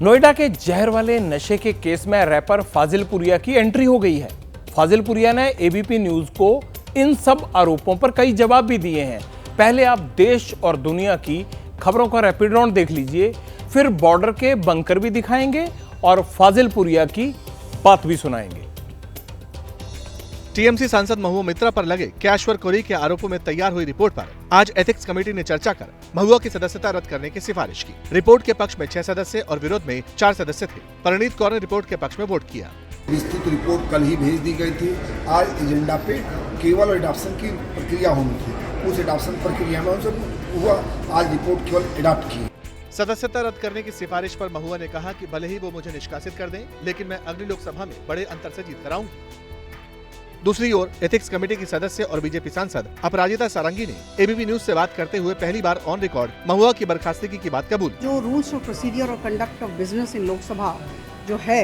नोएडा के जहर वाले नशे के केस में रैपर फाजिल पुरिया की एंट्री हो गई है। फाजिल पुरिया ने एबीपी न्यूज को इन सब आरोपों पर कई जवाब भी दिए हैं। पहले आप देश और दुनिया की खबरों का रैपिड राउंड देख लीजिए, फिर बॉर्डर के बंकर भी दिखाएंगे और फाजिल पुरिया की बात भी सुनाएंगे। टीएमसी सांसद महुआ मित्रा पर लगे कैशवर कोरी के आरोपों में तैयार हुई रिपोर्ट पर आज एथिक्स कमेटी ने चर्चा कर महुआ की सदस्यता रद्द करने की सिफारिश की। रिपोर्ट के पक्ष में 6 सदस्य और विरोध में 4 सदस्य थे। परिणीत कौर ने रिपोर्ट के पक्ष में वोट किया। विस्तृत रिपोर्ट कल ही भेज दी गई थी। आज एजेंडा पे केवल एडॉप्शन की प्रक्रिया होनी थी। उस एडॉप्शन प्रक्रिया में हुआ आज रिपोर्ट केवल एडॉप्ट की। सदस्यता रद्द करने की सिफारिश पर महुआ ने कहा कि भले ही वो मुझे निष्कासित कर दें, लेकिन मैं अगली लोकसभा में बड़े अंतर से जीत कर आऊंगी। दूसरी ओर एथिक्स कमेटी की सदस्य और बीजेपी सांसद अपराजिता सारंगी ने एबीपी न्यूज से बात करते हुए पहली बार ऑन रिकॉर्ड महुआ की बर्खास्तगी की बात कबूल। जो रूल्स ऑफ प्रोसीजर और conduct of business in Lok Sabha जो है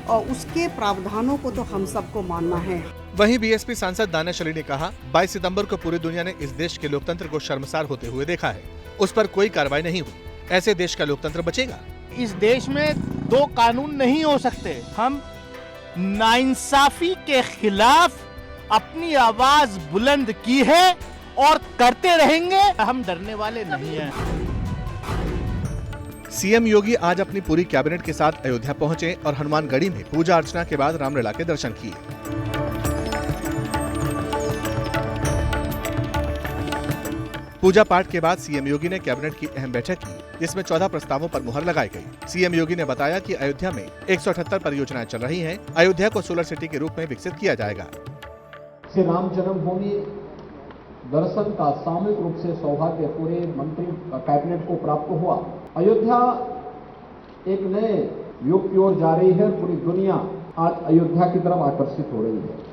और उसके प्रावधानों को तो हम सबको मानना है। वहीं बीएसपी सांसद दानिश अली ने कहा, 22 सितंबर को पूरी दुनिया ने इस देश के लोकतंत्र को शर्मसार होते हुए देखा है। उस पर कोई कार्रवाई नहीं हुई। ऐसे देश का लोकतंत्र बचेगा? इस देश में 2 कानून नहीं हो सकते। हम नाइंसाफी के खिलाफ अपनी आवाज बुलंद की है और करते रहेंगे। हम डरने वाले नहीं हैं। सीएम योगी आज अपनी पूरी कैबिनेट के साथ अयोध्या पहुंचे और हनुमानगढ़ी में पूजा अर्चना के बाद रामलला के दर्शन किए। पूजा पाठ के बाद सीएम योगी ने कैबिनेट की अहम बैठक की, जिसमें 14 प्रस्तावों पर मुहर लगाई गई। सीएम योगी ने बताया कि अयोध्या में 178 परियोजनाएं चल रही हैं। अयोध्या को सोलर सिटी के रूप में विकसित किया जाएगा। श्री राम जन्मभूमि दर्शन का सामूहिक रूप से सौभाग्य पूरे मंत्री कैबिनेट को प्राप्त हुआ। अयोध्या एक नए युग की ओर जा रही है। पूरी दुनिया आज अयोध्या की तरफ आकर्षित हो रही है।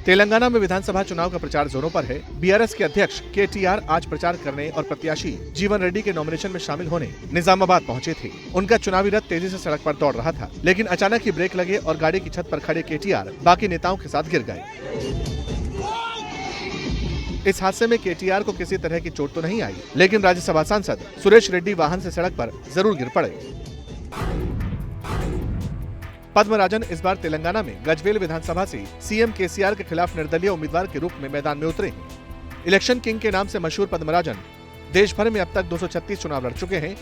तेलंगाना में विधानसभा चुनाव का प्रचार जोरों पर है। बीआरएस के अध्यक्ष केटीआर आज प्रचार करने और प्रत्याशी जीवन रेड्डी के नॉमिनेशन में शामिल होने निजामाबाद पहुंचे थे। उनका चुनावी रथ तेजी से सड़क पर दौड़ रहा था, लेकिन अचानक ही ब्रेक लगे और गाड़ी की छत पर खड़े केटीआर बाकी नेताओं के साथ गिर गए। इस हादसे में केटीआर को किसी तरह की चोट तो नहीं आई, लेकिन राज्यसभा सांसद सुरेश रेड्डी वाहन से सड़क पर जरूर गिर पड़े। पद्मराजन इस बार तेलंगाना में गजवेल विधानसभा से सीएम केसीआर के खिलाफ निर्दलीय उम्मीदवार के रूप में मैदान में उतरे हैं। इलेक्शन किंग के नाम से मशहूर पद्मराजन देश भर में अब तक 236 चुनाव लड़ चुके हैं।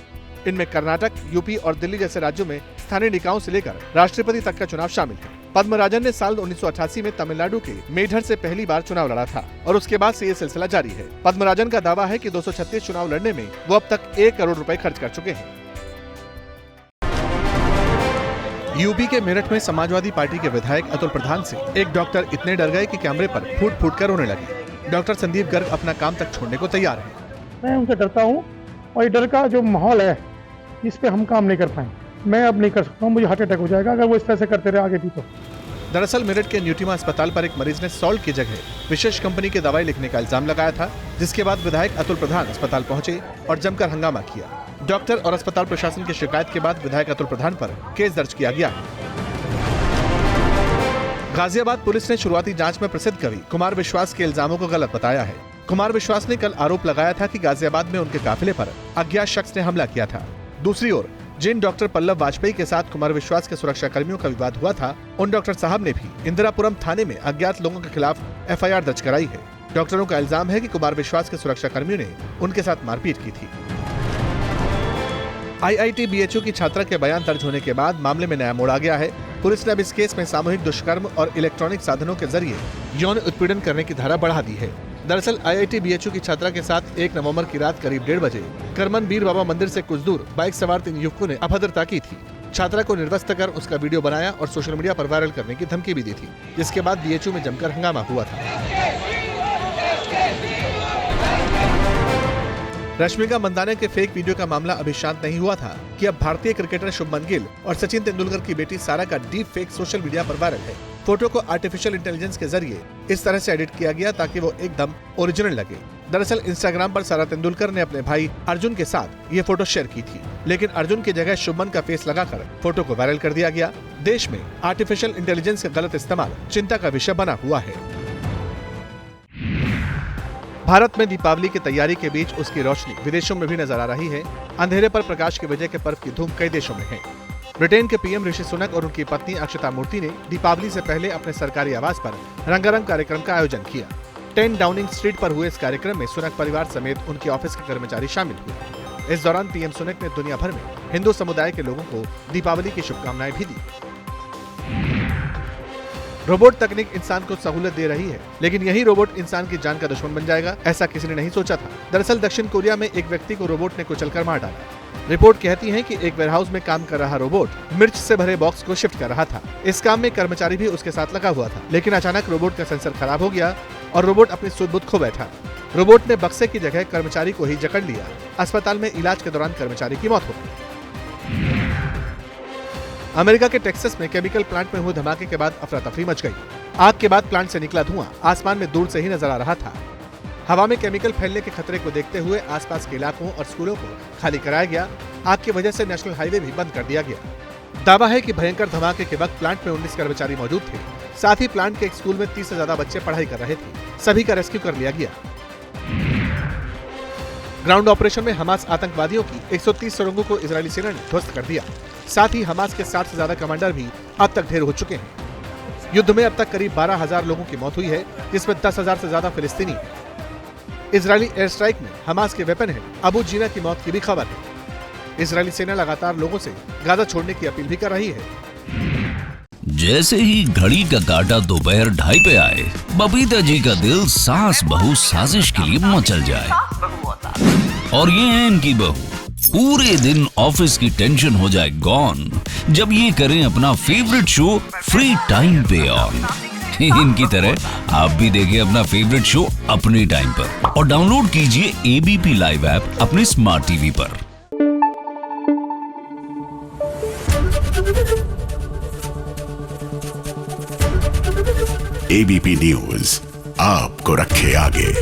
इनमें कर्नाटक, यूपी और दिल्ली जैसे राज्यों में स्थानीय निकायों से लेकर राष्ट्रपति तक का चुनाव शामिल है। पद्मराजन ने साल 1988 में तमिलनाडु के मेढर से पहली बार चुनाव लड़ा था और उसके बाद से ये सिलसिला जारी है। पद्मराजन का दावा है कि 236 चुनाव लड़ने में वो अब तक 1 करोड़ रुपए खर्च कर चुके हैं। यूपी के मेरठ में समाजवादी पार्टी के विधायक अतुल प्रधान से एक डॉक्टर इतने डर गए कि कैमरे पर फूट फूट कर रोने लगे। डॉक्टर संदीप गर्ग अपना काम तक छोड़ने को तैयार है। मैं उनसे डरता हूँ और डर का जो माहौल है इस पे हम काम नहीं कर पाए। मैं अब नहीं कर सकता हूँ, मुझे हार्ट अटैक हो जाएगा अगर वो इस तरह से करते रहे आगे भी। तो दरअसल मेरठ के न्यूटिमा अस्पताल पर एक मरीज ने सॉल्ट की जगह विशेष कंपनी की दवाई लिखने का इल्जाम लगाया था, जिसके बाद विधायक अतुल प्रधान अस्पताल पहुंचे और जमकर हंगामा किया। डॉक्टर और अस्पताल प्रशासन की शिकायत के बाद विधायक अतुल प्रधान पर केस दर्ज किया गया। गाजियाबाद पुलिस ने शुरुआती जांच में प्रसिद्ध कवि कुमार विश्वास के इल्जामों को गलत बताया है। कुमार विश्वास ने कल आरोप लगाया था कि गाजियाबाद में उनके काफिले पर अज्ञात शख्स ने हमला किया था। दूसरी ओर जिन डॉक्टर पल्लव वाजपेयी के साथ कुमार विश्वास के सुरक्षा कर्मियों का विवाद हुआ था, उन डॉक्टर साहब ने भी इंदिरापुरम थाने में अज्ञात लोगों के खिलाफ एफआईआर दर्ज कराई है। डॉक्टरों का इल्जाम है कि कुमार विश्वास के सुरक्षा कर्मियों ने उनके साथ मारपीट की थी। आईआईटी बीएचयू की छात्रा के बयान दर्ज होने के बाद मामले में नया मोड़ आ गया है। पुलिस ने अब इस केस में सामूहिक दुष्कर्म और इलेक्ट्रॉनिक साधनों के जरिए यौन उत्पीड़न करने की धारा बढ़ा दी है। दरअसल आईआईटी बीएचयू की छात्रा के साथ 1 नवंबर की रात करीब 1:30 बजे करमन बीर बाबा मंदिर से कुछ दूर बाइक सवार 3 युवकों ने अभद्रता की थी। छात्रा को निर्वस्त्र कर उसका वीडियो बनाया और सोशल मीडिया पर वायरल करने की धमकी भी दी थी, जिसके बाद बीएचयू में जमकर हंगामा हुआ था। रश्मिका मंदाना के फेक वीडियो का मामला अभी शांत नहीं हुआ था कि अब भारतीय क्रिकेटर शुभमन गिल और सचिन तेंदुलकर की बेटी सारा का डीप फेक सोशल मीडिया पर वायरल है। फोटो को आर्टिफिशियल इंटेलिजेंस के जरिए इस तरह से एडिट किया गया ताकि वो एकदम ओरिजिनल लगे। दरअसल इंस्टाग्राम पर सारा तेंदुलकर ने अपने भाई अर्जुन के साथ ये फोटो शेयर की थी, लेकिन अर्जुन की जगह शुभमन का फेस लगाकर फोटो को वायरल कर दिया गया। देश में आर्टिफिशियल इंटेलिजेंस का गलत इस्तेमाल चिंता का विषय बना हुआ है। भारत में दीपावली की तैयारी के बीच उसकी रोशनी विदेशों में भी नजर आ रही है। अंधेरे पर प्रकाश की विजय के पर्व की धूम कई देशों में है। ब्रिटेन के पीएम ऋषि सुनक और उनकी पत्नी अक्षता मूर्ति ने दीपावली से पहले अपने सरकारी आवास पर रंगारंग कार्यक्रम का आयोजन किया। 10 डाउनिंग स्ट्रीट पर हुए इस कार्यक्रम में सुनक परिवार समेत उनके ऑफिस के कर्मचारी शामिल हुए। इस दौरान पीएम सुनक ने दुनिया भर में हिंदू समुदाय के लोगों को दीपावली की शुभकामनाएं भी दी। रोबोट तकनीक इंसान को सहूलत दे रही है, लेकिन यही रोबोट इंसान की जान का दुश्मन बन जाएगा, ऐसा किसी ने नहीं सोचा था। दरअसल दक्षिण कोरिया में एक व्यक्ति को रोबोट ने कुचलकर मार डाला। रिपोर्ट कहती है कि एक वेयरहाउस में काम कर रहा रोबोट मिर्च से भरे बॉक्स को शिफ्ट कर रहा था। इस काम में कर्मचारी भी उसके साथ लगा हुआ था, लेकिन अचानक रोबोट का सेंसर खराब हो गया और रोबोट अपनी सुध-बुध खो बैठा। रोबोट ने बक्से की जगह कर्मचारी को ही जकड़ लिया। अस्पताल में इलाज के दौरान कर्मचारी की मौत हो गई। अमेरिका के टेक्सास में केमिकल प्लांट में हुए धमाके के बाद अफरा तफरी मच गई। आग के बाद प्लांट से निकला धुआं आसमान में दूर से ही नजर आ रहा था। हवा में केमिकल फैलने के खतरे को देखते हुए आसपास के इलाकों और स्कूलों को खाली कराया गया। आग की वजह से नेशनल हाईवे भी बंद कर दिया गया। दावा है कि भयंकर धमाके के वक्त प्लांट में 19 कर्मचारी मौजूद थे। साथ ही प्लांट के एक स्कूल में 30 से ज्यादा बच्चे पढ़ाई कर रहे थे। सभी का रेस्क्यू कर लिया गया। ग्राउंड ऑपरेशन में हमास आतंकवादियों की 130 सुरंगों को इजरायली सेना ने ध्वस्त कर दिया। साथ ही हमास के 60 से ज्यादा कमांडर भी अब तक ढेर हो चुके हैं। युद्ध में अब तक करीब 12,000 लोगों की मौत हुई है, जिसमें 10,000 से ज्यादा फिलिस्तीनी हैं। इजरायली एयर स्ट्राइक में हमास के वेपन हेड अबू जीना की मौत की भी खबर है। इजरायली सेना लगातार लोगों से गाजा छोड़ने की अपील भी कर रही है। जैसे ही घड़ी का काटा दोपहर 2:30 पे आए, बबीता जी का दिल सास बहू साजिश के लिए मचल जाए। और ये है इनकी बहू, पूरे दिन ऑफिस की टेंशन हो जाए गॉन जब ये करें अपना फेवरेट शो फ्री टाइम पे ऑन। इनकी तरह आप भी देखें अपना फेवरेट शो अपने टाइम पर और डाउनलोड कीजिए एबीपी लाइव ऐप अपने स्मार्ट टीवी पर। एबीपी न्यूज आपको रखे आगे।